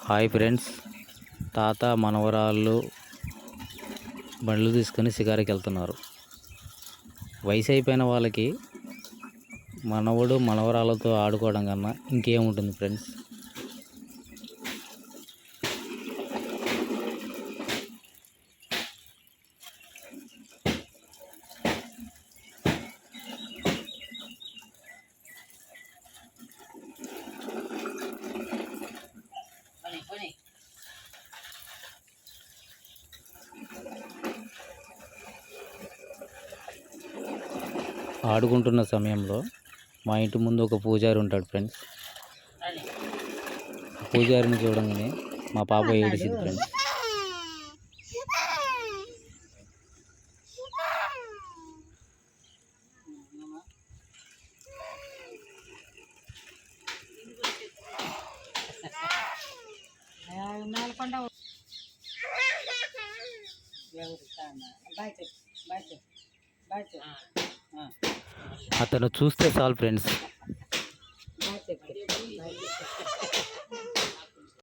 Hi friends, తాత మనవరాళ్ళు బండ్లు తీసుకొని షికారుకి వెళ్తున్నారు. వయసు అయిపోయిన వాళ్ళకి మనవడు మనవరాళ్ళతో ఆడుకోవడం కన్నా ఇంకేముంటుంది ఫ్రెండ్స్. ఆడుకుంటున్న సమయంలో మా ఇంటి ముందు ఒక పూజారి ఉంటాడు ఫ్రెండ్స్. పూజారిని చూడంగానే మా పాప ఏడిచింది ఫ్రెండ్స్. అతను చూస్తే చాలు ఫ్రెండ్స్,